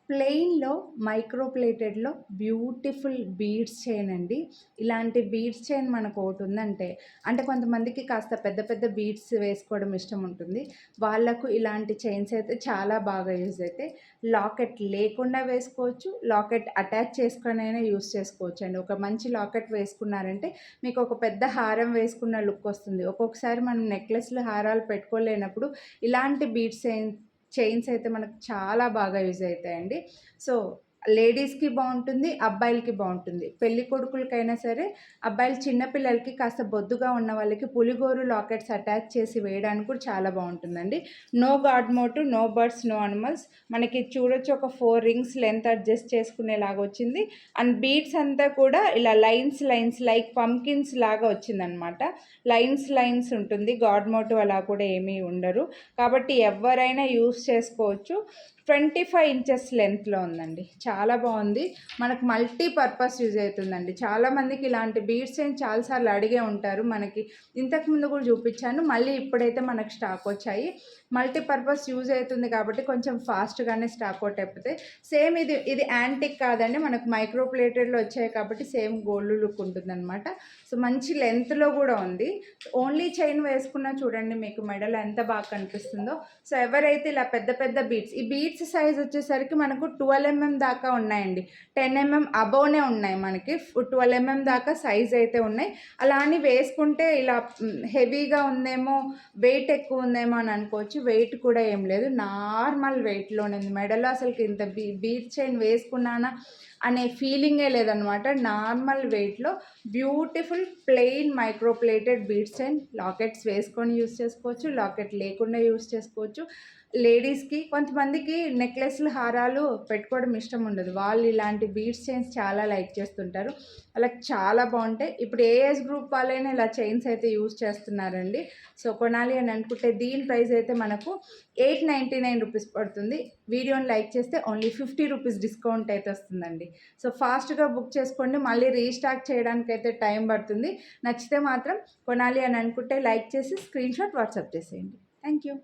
ప్లెయిన్‌లో micro ప్లేటెడ్‌లో beautiful beads chain అండి. ఇలాంటి beads chain మనకోటుందంటే, అంటే కొంతమందికి కాస్త పెద్ద పెద్ద బీడ్స్ వేసుకోవడం ఇష్టం ఉంటుంది. వాళ్ళకు ఇలాంటి చైన్స్ అయితే చాలా బాగా యూజ్ అయితాయి. లాకెట్ లేకుండా వేసుకోవచ్చు. లాకెట్ అటాచ్ చేసుకొనైనా యూజ్ చేసుకోవచ్చండి. ఒక మంచి లాకెట్ వేసుకున్నారంటే మీకు ఒక పెద్ద హారం వేసుకున్న లుక్ వస్తుంది. ఒక్కొక్కసారి మనం నెక్లెస్‌లు, హారాలు పెట్టుకోలేనప్పుడు ఇలాంటి బీడ్స్ చైన్స్ అయితే మనకు చాలా బాగా యూజ్ అవుతాయండి. సో, లేడీస్‌కి బావుంటుంది, అబ్బాయిలకి బావుంటుంది. పెళ్లి కొడుకులకైనా సరే, అబ్బాయిలు చిన్న పిల్లలకి కాస్త బొద్దుగా ఉన్న వాళ్ళకి పులిగోరు లాకెట్స్ అటాచ్ చేసి వేయడానికి కూడా చాలా బావుంటుందండి. No god motive, no birds, no animals. మనకి చూడొచ్చు ఒక 4 రింగ్స్ లెంత్ అడ్జస్ట్ చేసుకునేలాగా వచ్చింది. అండ్ బీడ్స్ అంతా కూడా ఇలా లైన్స్ లైక్ పంకిన్స్ లాగా వచ్చిందనమాట. లైన్స్ ఉంటుంది. గాడ్ మోటివ్ అలా కూడా ఏమీ ఉండరు. కాబట్టి ఎవరైనా యూజ్ చేసుకోవచ్చు. 25 ఇంచెస్ లెంత్‌లో ఉందండి. చాలా బావుంది. మనకు మల్టీ పర్పస్ యూజ్ అవుతుందండి. చాలామందికి ఇలాంటి బీడ్స్ చాలా సార్లు అడిగే ఉంటారు. మనకి ఇంతకుముందు కూడా చూపించాను. మళ్ళీ ఇప్పుడైతే మనకు స్టాక్ వచ్చాయి. మల్టీ పర్పస్ యూజ్ అవుతుంది కాబట్టి కొంచెం ఫాస్ట్‌గానే స్టాక్ అవుట్ అయిపోతాయి. సేమ్ ఇది యాంటిక్ కాదండి. మనకు మైక్రో ప్లేటెడ్‌లో వచ్చాయి కాబట్టి సేమ్ గోల్డ్ లుక్ ఉంటుందన్నమాట. సో, మంచి లెంత్‌లో కూడా ఉంది. ఓన్లీ చైన్ వేసుకున్నా చూడండి మీకు మెడలో ఎంత బాగా కనిపిస్తుందో. సో, ఎవరైతే ఇలా పెద్ద పెద్ద బీడ్స్, ఈ బీడ్స్ సైజ్ వచ్చేసరికి మనకు 12 mm దాకా ఉన్నాయండి. 10 mm అబోవ్‌నే ఉన్నాయి మనకి. 12 mm దాకా సైజ్ అయితే ఉన్నాయి. అలా అని వేసుకుంటే ఇలా హెవీగా ఉందేమో, వెయిట్ ఎక్కువ ఉందేమో అని అనుకోవచ్చు. వెయిట్ కూడా ఏం లేదు. నార్మల్ వెయిట్‌లోనే ఉంది. మెడలో అసలుకి ఇంత బీడ్ చైన్ వేసుకున్నానా అనే ఫీలింగే లేదనమాట. నార్మల్ వెయిట్‌లో beautiful plain micro plated beads chain. Lockets వేసుకొని యూజ్ చేసుకోవచ్చు. లాకెట్ లేకుండా యూజ్ చేసుకోవచ్చు. లేడీస్‌కి కొంతమందికి నెక్లెస్‌లు, హారాలు పెట్టుకోవడం ఇష్టం ఉండదు. వాళ్ళు ఇలాంటి బీడ్స్ చైన్స్ చాలా లైక్ చేస్తుంటారు. వాళ్ళకి చాలా బావుంటాయి. ఇప్పుడు ఏ ఏజ్ గ్రూప్ వాళ్ళైనా ఇలా చైన్స్ అయితే యూజ్ చేస్తున్నారండి. సో, కొనాలి అని అనుకుంటే దీని ప్రైస్ అయితే మనకు 899 రూపీస్ పడుతుంది. వీడియోని లైక్ చేస్తే ఓన్లీ 50 రూపీస్ డిస్కౌంట్ అయితే వస్తుందండి. సో, ఫాస్ట్‌గా బుక్ చేసుకోండి. మళ్ళీ రీస్టాక్ చేయడానికైతే టైం పడుతుంది. నచ్చితే మాత్రం కొనాలి అని అనుకుంటే లైక్ చేసి స్క్రీన్‌షాట్ వాట్సాప్ చేసేయండి. Thank you.